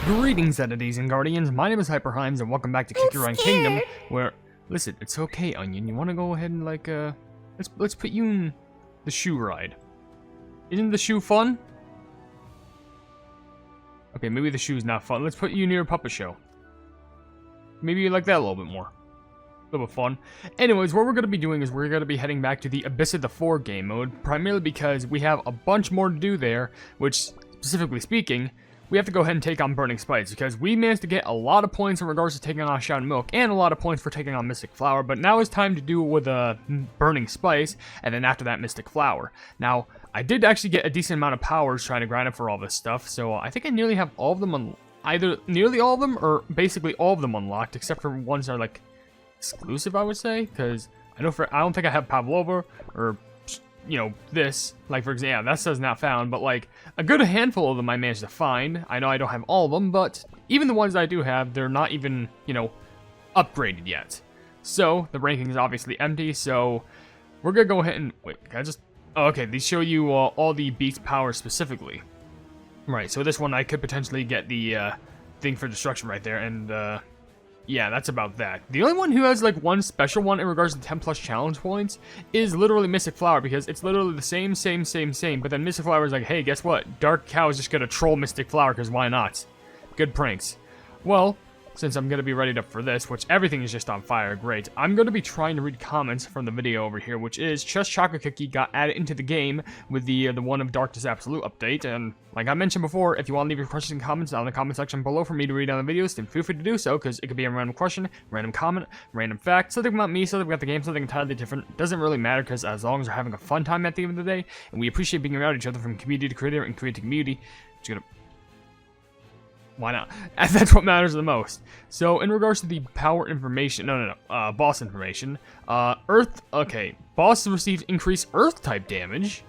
Greetings, entities and guardians. My name is HyperHimes, and welcome back to Kick Your Own Kingdom. Where, listen, it's okay, Onion. You want to go ahead and let's put you in the shoe ride. Isn't the shoe fun? Okay, maybe the shoe's not fun. Let's put you near a puppet show. Maybe you like that a little bit more. A little bit fun. Anyways, what we're going to be doing is we're going to be heading back to the Abyss of the 4 game mode, primarily because we have a bunch more to do there, which, specifically speaking, we have to go ahead and take on Burning Spice, because we managed to get a lot of points in regards to taking on Shouted Milk, and a lot of points for taking on Mystic Flower, but now it's time to do it with Burning Spice, and then after that, Mystic Flower. Now, I did actually get a decent amount of powers trying to grind up for all this stuff, so I think I nearly have all of them either nearly all of them, or basically all of them unlocked, except for ones that are, like, exclusive, I would say, because I don't think I have Pavlova, or you know, this, like, for example, yeah, that says not found, but, like, a good handful of them I managed to find. I know I don't have all of them, but even the ones I do have, they're not even, you know, upgraded yet. So, the ranking is obviously empty, so we're gonna go ahead and, wait, can I just, oh, okay, these show you all the beast powers specifically. Right, so this one I could potentially get the thing for destruction right there, and, yeah, that's about that. The only one who has, like, one special one in regards to 10 plus challenge points is literally Mystic Flower, because it's literally the same, but then Mystic Flower is like, hey, guess what? Dark Cow is just gonna troll Mystic Flower, because why not? Good pranks. Well, since I'm gonna be readied up for this, which everything is just on fire, great, I'm gonna be trying to read comments from the video over here, which is, Chess Chocolate Cookie got added into the game with the one of Darkness Absolute update, and like I mentioned before, if you want to leave your questions and comments down in the comment section below for me to read on the videos, then feel free to do so, because it could be a random question, random comment, random fact, something about me, something about the game, something entirely different. Doesn't really matter, because as long as we're having a fun time at the end of the day, and we appreciate being around each other from community to creator and creator to community, it's gonna... Why not? And that's what matters the most. So, in regards to the power information, boss information, Earth, okay, boss received increased Earth-type damage.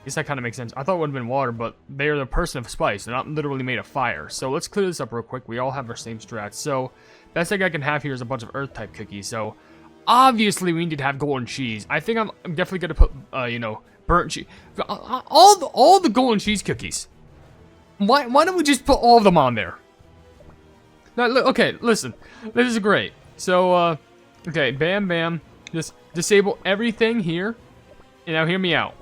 I guess that kind of makes sense. I thought it would have been water, but they are the person of spice. They're not literally made of fire. So, let's clear this up real quick. We all have our same strats. So, best thing I can have here is a bunch of Earth-type cookies. So, obviously, we need to have golden cheese. I think I'm definitely going to put, you know, burnt cheese. All the golden cheese cookies. Why don't we just put all of them on there? Now, okay, listen. This is great. So, okay, bam. Just disable everything here. And now hear me out.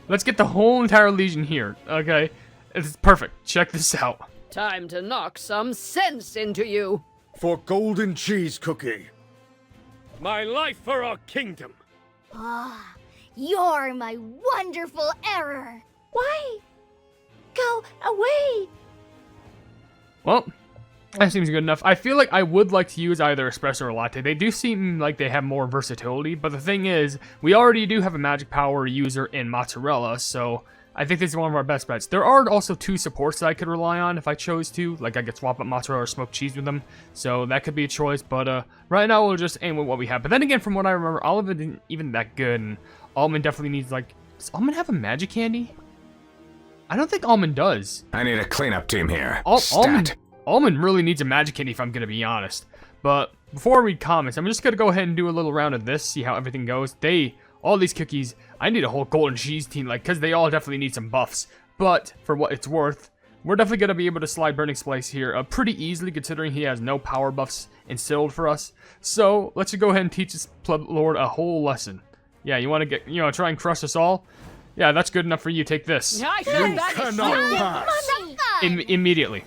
Let's get the whole entire Legion here, okay? It's perfect. Check this out. Time to knock some sense into you. For golden cheese cookie. My life for our kingdom. Ah, you're my wonderful error. Why? Go away. Well, that seems good enough. I feel like I would like to use either espresso or latte. They do seem like they have more versatility, but the thing is, we already do have a magic power user in mozzarella, so I think this is one of our best bets. There are also 2 supports that I could rely on if I chose to. Like, I could swap up mozzarella or smoked cheese with them, so that could be a choice, but right now we'll just aim with what we have. But then again, from what I remember, olive isn't even that good, and almond definitely needs, like... Does almond have a magic candy? I don't think almond does. I need a cleanup team here. Almond really needs a magic candy, if I'm gonna be honest. But before I read comments, I'm just gonna go ahead and do a little round of this, see how everything goes. All these cookies, I need a whole golden cheese team, like, because they all definitely need some buffs. But for what it's worth, we're definitely gonna be able to slide Burning Spice here pretty easily, considering he has no power buffs instilled for us. So let's just go ahead and teach this pleb lord a whole lesson. Yeah, you want to get, you know, try and crush us all? Yeah, that's good enough for you. Take this. I said that is Immediately.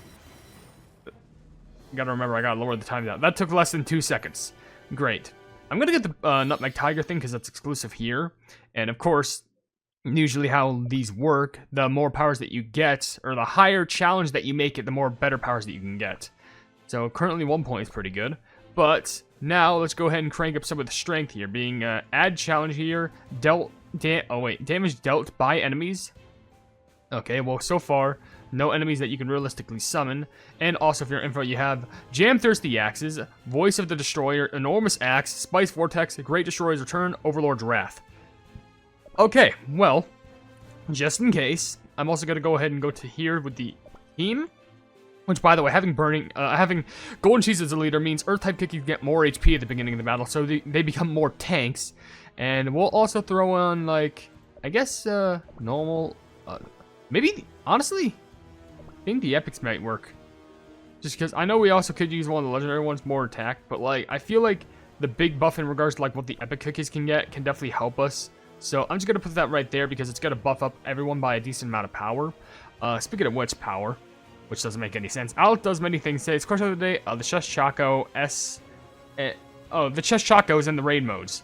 Gotta remember, I gotta lower the time down. That took less than 2 seconds. Great. I'm gonna get the Nutmeg Tiger thing because that's exclusive here. And of course, usually how these work, the more powers that you get, or the higher challenge that you make it, the more better powers that you can get. So currently 1 point is pretty good. But now let's go ahead and crank up some of the strength here. Being add challenge here, damage dealt by enemies. Okay, well, so far, no enemies that you can realistically summon. And also, for your info, you have Jam Thirsty Axes, Voice of the Destroyer, Enormous Axe, Spice Vortex, Great Destroyer's Return, Overlord's Wrath. Okay, well, just in case, I'm also going to go ahead and go to here with the team. Which, by the way, having Golden Cheese as a leader means Earth-type cookies get more HP at the beginning of the battle, so they become more tanks. And we'll also throw on, like, I guess, normal, maybe, honestly, I think the epics might work. Just because I know we also could use one of the legendary ones, more attack, but like I feel like the big buff in regards to like what the epic cookies can get can definitely help us. So I'm just gonna put that right there because it's gonna buff up everyone by a decent amount of power. Speaking of which, power, which doesn't make any sense. Alec does many things today. It's question of the day. The Chest Choco the Chest Choco is in the raid modes.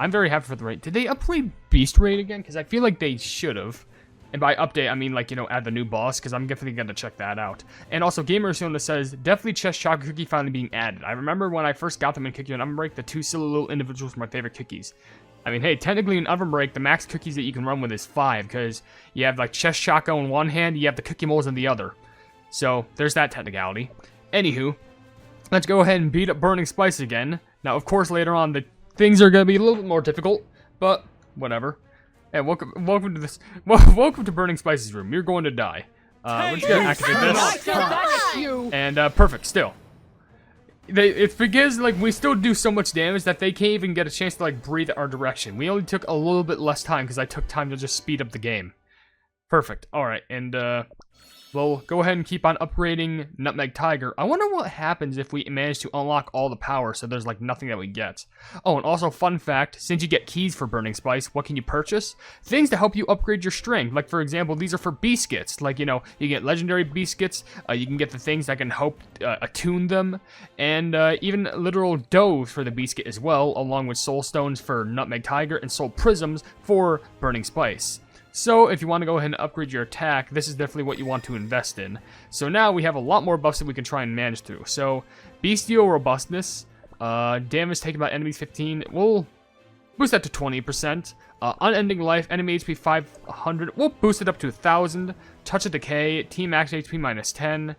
I'm very happy for the raid. Did they upgrade Beast Raid again? Because I feel like they should have. And by update, I mean, like, you know, add the new boss, because I'm definitely going to check that out. And also, Gamersona says, definitely Chest Choco Cookie finally being added. I remember when I first got them in Cookie and OvenBreak, the two silly little individuals were my favorite cookies. I mean, hey, technically in OvenBreak, the max cookies that you can run with is 5, because you have, like, Chest Choco in one hand, you have the Cookie Moles in the other. So, there's that technicality. Anywho, let's go ahead and beat up Burning Spice again. Now, of course, later on, the things are going to be a little bit more difficult, but whatever. Hey, welcome to this. Welcome to Burning Spice's room. You're going to die. We're just gonna activate this. And perfect. Still, it's because like we still do so much damage that they can't even get a chance to like breathe our direction. We only took a little bit less time because I took time to just speed up the game. Perfect. All right, and we'll go ahead and keep on upgrading Nutmeg Tiger. I wonder what happens if we manage to unlock all the power so there's like nothing that we get. Oh, and also fun fact, since you get keys for Burning Spice, what can you purchase? Things to help you upgrade your strength. Like for example, these are for biscuits. Like, you know, you get legendary biscuits, you can get the things that can help attune them, and even literal doughs for the biscuit as well, along with soul stones for Nutmeg Tiger and soul prisms for Burning Spice. So, if you want to go ahead and upgrade your attack, this is definitely what you want to invest in. So now we have a lot more buffs that we can try and manage through. So, Bestial Robustness, damage taken by enemies 15, we'll boost that to 20%. Unending Life, enemy HP 500, we'll boost it up to 1000. Touch of Decay, team max HP minus 10.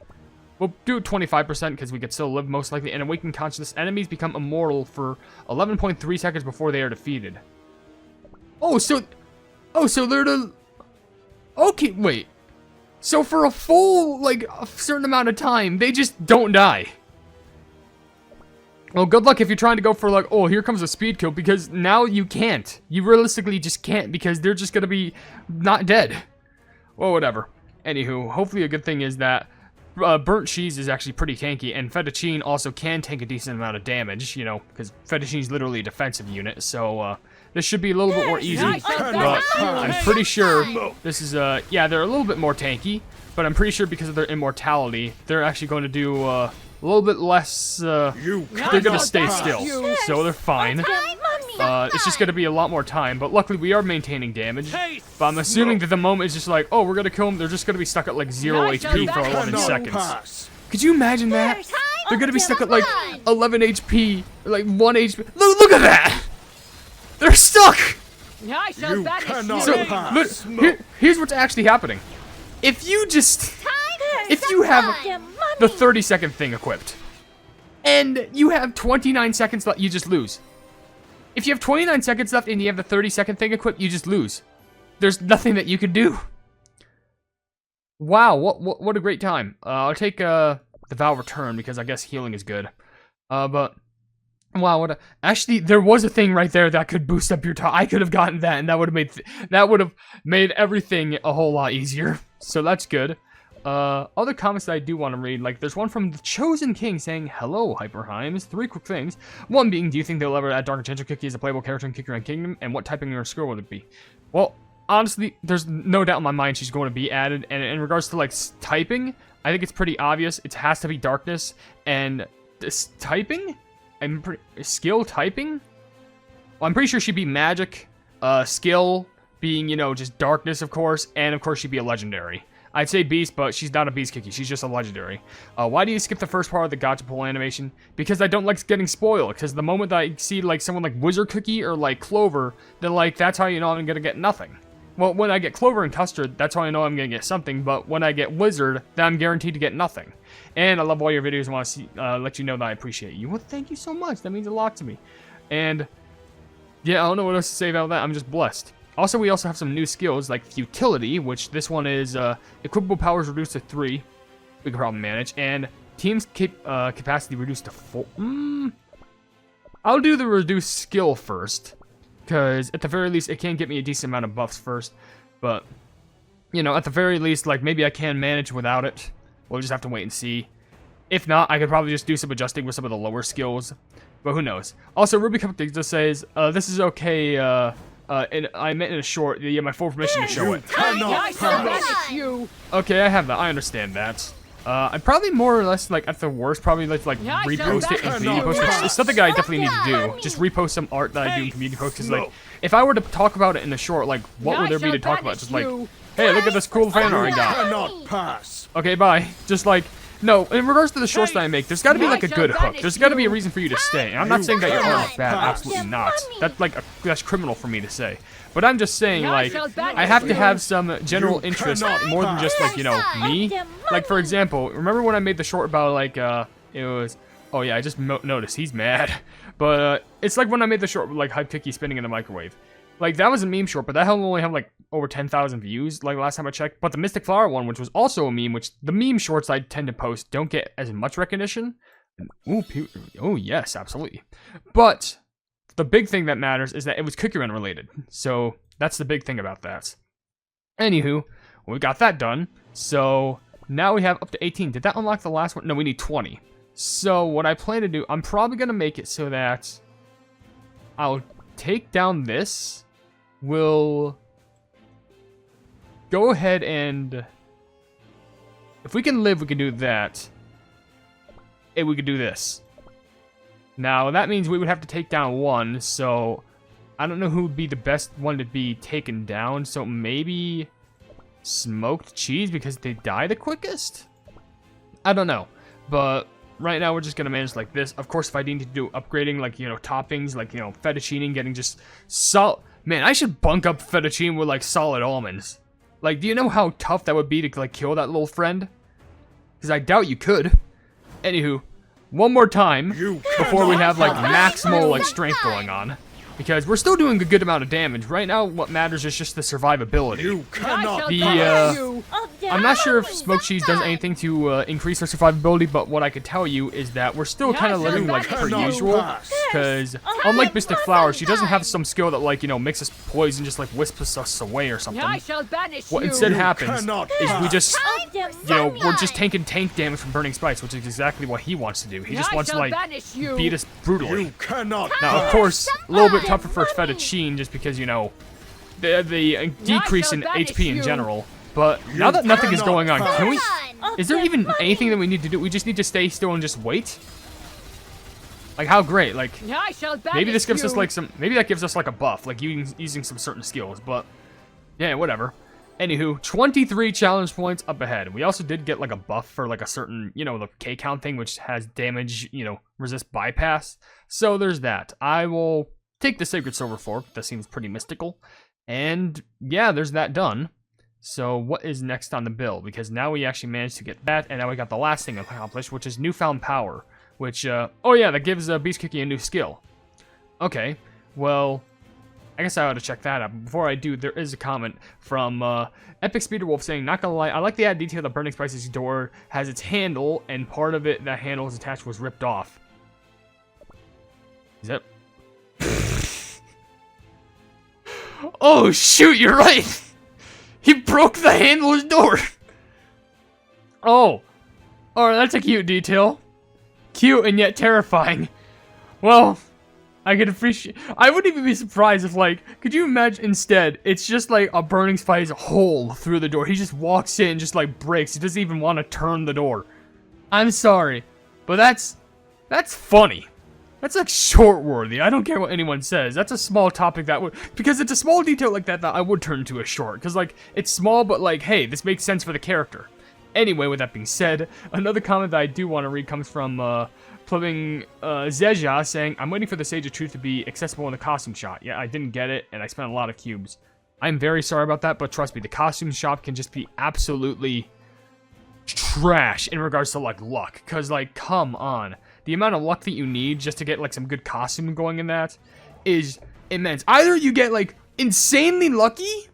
We'll do 25% because we could still live most likely. And Awakened Consciousness, enemies become immortal for 11.3 seconds before they are defeated. Oh, so they're the... Okay, wait. So for a full, like, a certain amount of time, they just don't die. Well, good luck if you're trying to go for, like, oh, here comes a speed kill, because now you can't. You realistically just can't, because they're just gonna be not dead. Well, whatever. Anywho, hopefully a good thing is that Burnt Cheese is actually pretty tanky, and Fettuccine also can take a decent amount of damage, you know, because Fettuccine is literally a defensive unit, so, this should be a little bit more easy, but I'm pretty sure this is, yeah, they're a little bit more tanky, but I'm pretty sure because of their immortality, they're actually going to do, a little bit less, they're going to stay still, so they're fine. It's just going to be a lot more time, but luckily we are maintaining damage, but I'm assuming that the moment is just like, oh, we're going to kill them, they're just going to be stuck at, like, 0 HP for 11 seconds. Could you imagine that? They're going to be stuck at, like, 11 HP, like, 1 HP. Look at that! They're stuck! Here's what's actually happening. If you have the 30-second thing equipped, and you have 29 seconds left, you just lose. If you have 29 seconds left and you have the 30-second thing equipped, you just lose. There's nothing that you can do. Wow, what a great time. I'll take the Vow Return because I guess healing is good. But wow, actually there was a thing right there that could boost up your time. I could have gotten that, and that would have made everything a whole lot easier. So that's good. Other comments that I do want to read, like there's one from the Chosen King saying, "Hello, HyperHimes. 3 quick things. One being, do you think they'll ever add Dark Enchantress Cookie as a playable character in Cookie Run Kingdom, and what typing or skill would it be?" Well, honestly, there's no doubt in my mind she's going to be added, and in regards to like typing, I think it's pretty obvious. It has to be Darkness, and this typing. Skill typing? Well, I'm pretty sure she'd be magic, skill being, you know, just darkness, of course, and of course she'd be a legendary. I'd say beast, but she's not a beast cookie, she's just a legendary. Why do you skip the first part of the gotcha pull animation? Because I don't like getting spoiled, because the moment that I see, like, someone like Wizard Cookie or, like, Clover, then, like, that's how you know I'm gonna get nothing. Well, when I get Clover and Custard, that's how I know I'm gonna get something, but when I get Wizard, then I'm guaranteed to get nothing. And I love all your videos and want to see, let you know that I appreciate you. Well, thank you so much. That means a lot to me. And, yeah, I don't know what else to say about that. I'm just blessed. Also, we also have some new skills, like Futility, which this one is, equipable powers reduced to 3. We can probably manage. And team's capacity reduced to 4. I'll do the reduced skill first. Because, at the very least, it can get me a decent amount of buffs first. But, you know, at the very least, like, maybe I can manage without it. We'll just have to wait and see. If not, I could probably just do some adjusting with some of the lower skills. But who knows? Also, Ruby Cupcake just says, this is okay, and I meant in a short, yeah, my full permission to show it. I shall banish you. Okay, I have that. I understand that. I'm probably more or less, like, at the worst, probably like repost it in community posts, which is something I definitely need to do. Just repost some art that I do in community posts, because, like, if I were to talk about it in a short, like, what would there be to talk about? Just like, hey, look at this cool fan art I got. Cannot pass. Okay, bye. Just like, no, in regards to the shorts that I make, there's gotta be like a good hook. There's gotta be a reason for you to stay. And I'm not saying that your art is bad, absolutely not. That's like, that's criminal for me to say. But I'm just saying, like, I have to have some general interest more than just, like, you know, me. Like, for example, remember when I made the short about, like, it was, oh yeah, I just noticed, he's mad. But, it's like when I made the short with, like, Hypenese spinning in the microwave. Like, that was a meme short, but that only had, like, over 10,000 views, like, last time I checked. But the Mystic Flower one, which was also a meme, which the meme shorts I tend to post don't get as much recognition. Ooh, oh, yes, absolutely. But the big thing that matters is that it was Cookie Run related. So, that's the big thing about that. Anywho, we got that done. So, now we have up to 18. Did that unlock the last one? No, we need 20. So, what I plan to do, I'm probably going to make it so that I'll take down this. We'll go ahead and, if we can live, we can do that. And we could do this. Now, that means we would have to take down one, so I don't know who would be the best one to be taken down. So maybe smoked cheese because they die the quickest? I don't know. But right now we're just going to manage like this. Of course, if I need to do upgrading, like, you know, toppings, like, you know, fettuccine, getting just solid. Man, I should bunk up fettuccine with, like, solid almonds. Like, do you know how tough that would be to, like, kill that little friend? Because I doubt you could. Anywho, one more time before we have, like, maximal, like, strength going on. Because we're still doing a good amount of damage. Right now, what matters is just the survivability. You cannot I'm not sure if smoked cheese does anything to increase our survivability, but what I could tell you is that we're still kind of living like per usual. Because unlike Mystic Flower, she doesn't have some skill that, like, you know, makes us poison, just like wisps us away or something. What instead happens is we just, you know, we're just taking tank damage from Burning Spice, which is exactly what he wants to do. He just wants to, like, beat us brutally. You cannot. Now, of course, a little bit tougher for fettuccine just because, you know, the decrease in HP in general. But now that nothing is going on, can we? Is there even anything that we need to do? We just need to stay still and just wait? Like, how great? Like, maybe this gives us, like, some... Maybe that gives us, like, a buff, like, using some certain skills, but... Yeah, whatever. Anywho, 23 challenge points up ahead. We also did get, like, a buff for, like, a certain, you know, the K count thing, which has damage, you know, resist bypass. So, there's that. I will take the Sacred Silver Fork. That seems pretty mystical. And, yeah, there's that done. So, what is next on the bill? Because now we actually managed to get that, and now we got the last thing accomplished, which is Newfound Power. Which, oh yeah, that gives Beast Cookie a new skill. Okay, well, I guess I ought to check that out. But before I do, there is a comment from Epic Speeder Wolf saying, not gonna lie, I like the added detail that Burning Spice's door has its handle, and part of it, that handle is attached, was ripped off. Is that... Oh, shoot, you're right! He broke the handle's door! Oh. Alright, that's a cute detail. Cute and yet terrifying. Well, I could appreciate... I wouldn't even be surprised if, like... Could you imagine instead, it's just like a Burning Spice hole through the door. He just walks in, just like breaks. He doesn't even want to turn the door. I'm sorry, but that's funny. That's like short-worthy. I don't care what anyone says. That's a small topic that would... Because it's a small detail like that I would turn into a short. Because, like, it's small, but, like, hey, this makes sense for the character. Anyway, with that being said, another comment that I do want to read comes from Plumbing Zeja saying, I'm waiting for the Sage of Truth to be accessible in the costume shop. Yeah, I didn't get it, and I spent a lot of cubes. I'm very sorry about that, but trust me, the costume shop can just be absolutely trash in regards to, like, luck. Because, like, come on. The amount of luck that you need just to get, like, some good costume going in that is immense. Either you get, like, insanely lucky,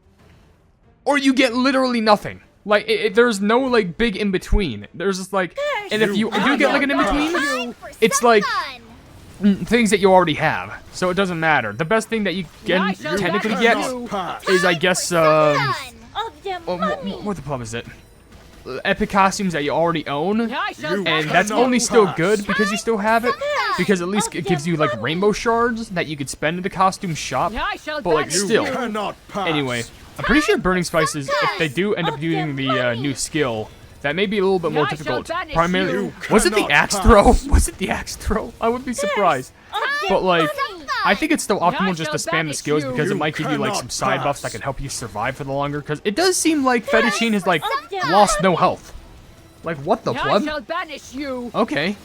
or you get literally nothing. Like, there's no, like, big in-between. There's just, like... And if you do get, like, an in-between, it's, like, things that you already have. So it doesn't matter. The best thing that you can technically get is, I guess, what the plum is it? epic costumes that you already own. I shall You And that's cannot only still pass. good because you still have it. Because at least it gives you like rainbow shards that you could spend in the costume shop. I shall But like banish You still. cannot pass. Anyway, I'm pretty sure burning spices, if they do end up using the new skill, that may be a little bit more I shall difficult. banish Primarily, you. was it the cannot axe pass. throw? Was it the axe throw? I would be surprised. But like, I think it's still optimal I just to shall spam the banish skills you. because it You might give you like cannot some side buffs that pass. can help you survive for the longer. Because it does seem like Fettuccine has like lost no health. Like what the I pleb? shall banish you. Okay.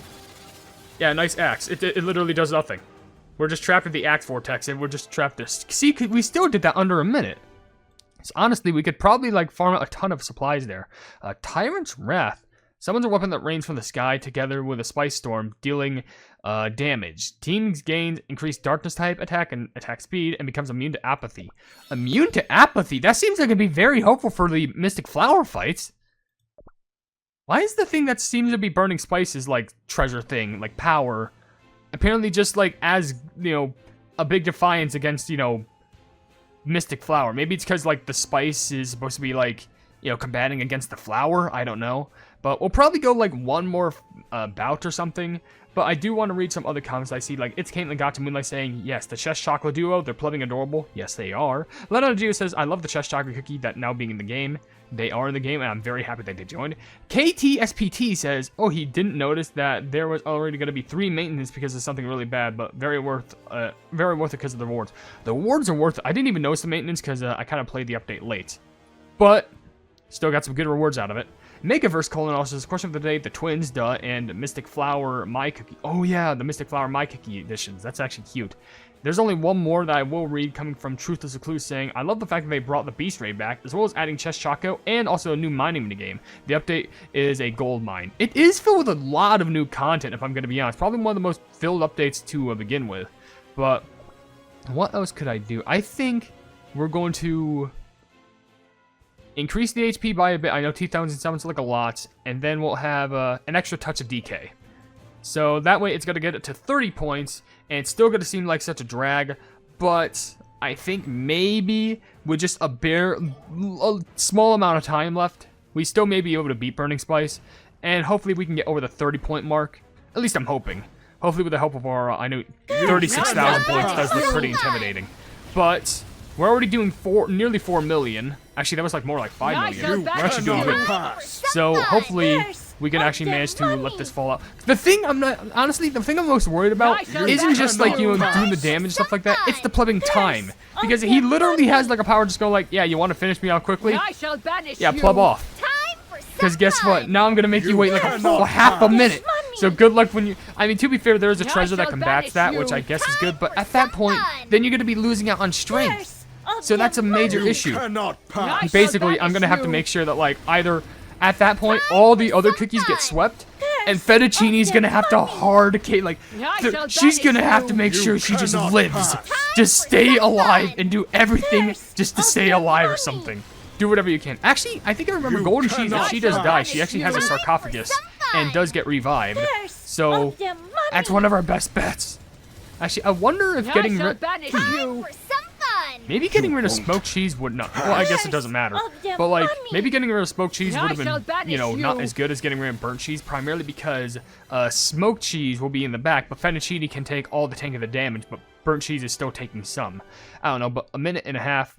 Yeah, nice axe. It literally does nothing. We're just trapped in the axe vortex and we're just trapped there. See, we still did that under a minute. So honestly, we could probably like farm out a ton of supplies there. Tyrant's Wrath. Summons a weapon that rains from the sky together with a spice storm, dealing damage. Teams gains increased darkness type attack and attack speed and becomes immune to apathy. Immune to apathy? That seems like it'd be very helpful for the Mystic Flower fights. Why is the thing that seems to be burning spices like treasure thing, like power, apparently just like as, you know, a big defiance against, you know, Mystic Flower? Maybe it's because like the spice is supposed to be like, you know, combating against the flower. I don't know. But we'll probably go like one more bout or something. But I do want to read some other comments I see. Like, it's Caitlin Got to Moonlight saying, yes, the Chess Chocolate Duo, they're plubbing adorable. Yes, they are. Leno Geo says, I love the Chess Chocolate Cookie that now being in the game. They are in the game, and I'm very happy that they joined. KTSPT says, oh, he didn't notice that there was already going to be 3 maintenance because of something really bad, but very worth it because of the rewards. The rewards are worth it. I didn't even notice the maintenance because I kind of played the update late. But still got some good rewards out of it. Megaverse colon also says, question of the day, the twins, duh, and Mystic Flower My Cookie. Oh yeah, the Mystic Flower My Cookie editions. That's actually cute. There's only one more that I will read coming from Truth is a Clue saying, I love the fact that they brought the Beast Raid back, as well as adding Chess Choco and also a new mining minigame. The update is a gold mine. It is filled with a lot of new content, if I'm going to be honest. Probably one of the most filled updates to begin with. But what else could I do? I think we're going to increase the HP by a bit. I know 2,000 sounds like a lot. And then we'll have an extra touch of DK. So that way it's going to get it to 30 points. And it's still going to seem like such a drag. But I think maybe with just a small amount of time left, we still may be able to beat Burning Spice. And hopefully we can get over the 30 point mark. At least I'm hoping. Hopefully with the help of our, I know 36,000 points does look pretty intimidating. But we're already doing nearly 4 million. Actually, that was like more like 5 million. We're actually doing good. Pass. So hopefully we can actually manage to let this fall out. The thing I'm most worried about isn't just like, you know, doing the damage stuff like that. It's the plubbing time, because he literally has like a power just go like, yeah, you want to finish me out quickly? I shall banish Yeah, you. plub off. Because guess what? Now I'm gonna make you wait like a full half a minute. So good luck when you. I mean, to be fair, there is a treasure that combats that, which I guess is good. But at that point, then you're gonna be losing out on strength. So that's a major issue. Cannot pass. Basically, I'm gonna have to make sure that like either at that point all the other cookies get swept, and Fettuccine's gonna have to she's gonna have to make sure she just lives, just stay alive and do everything just to stay alive or something. Do whatever you can. Actually, I think I remember Golden Cheese, if she does die, she actually has a sarcophagus and does get revived. So that's one of our best bets. Actually, I wonder if getting I shall rid banish you. maybe getting rid of smoked cheese would not. Well, I guess it doesn't matter. But like maybe getting rid of smoked cheese would have been, you know, not as good as getting rid of burnt cheese, primarily because smoked cheese will be in the back, but fettuccine can take all the tank of the damage, but burnt cheese is still taking some. I don't know, but a minute and a half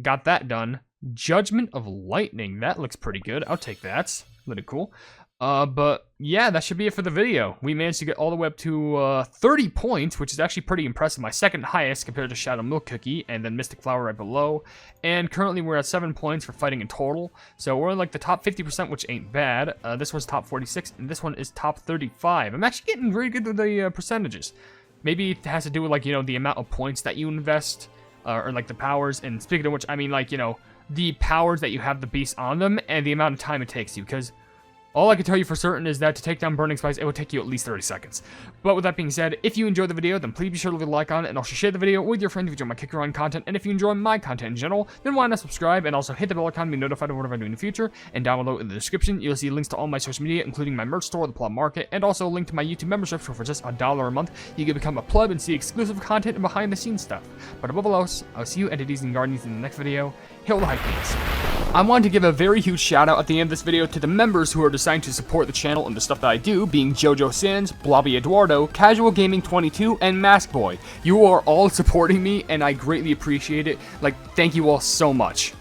got that done. Judgment of Lightning, that looks pretty good. I'll take that. Really cool. But yeah, that should be it for the video. We managed to get all the way up to 30 points, which is actually pretty impressive. My second highest compared to Shadow Milk Cookie, and then Mystic Flower right below. And currently we're at 7 points for fighting in total. So we're in like the top 50%, which ain't bad. This one's top 46, and this one is top 35. I'm actually getting really good with the percentages. Maybe it has to do with like, you know, the amount of points that you invest, or like the powers. And speaking of which, I mean like, you know, the powers that you have the beast on them and the amount of time it takes you, because all I can tell you for certain is that to take down Burning Spice, it will take you at least 30 seconds. But with that being said, if you enjoyed the video, then please be sure to leave a like on it, and also share the video with your friends if you enjoy my Kick Around content. And if you enjoy my content in general, then why not subscribe and also hit the bell icon to be notified of whatever I do in the future. And down below in the description, you'll see links to all my social media, including my merch store, the Plum Market, and also a link to my YouTube membership, so for just $1 a month, you can become a pleb and see exclusive content and behind the scenes stuff. But above all else, I'll see you entities and guardians in the next video, hail the Hypenese. I wanted to give a very huge shout out at the end of this video to the members who are deciding to support the channel and the stuff that I do, being Jojo Sins, Blobby Eduardo, Casual Gaming 22, and Mask Boy. You are all supporting me, and I greatly appreciate it. Like, thank you all so much.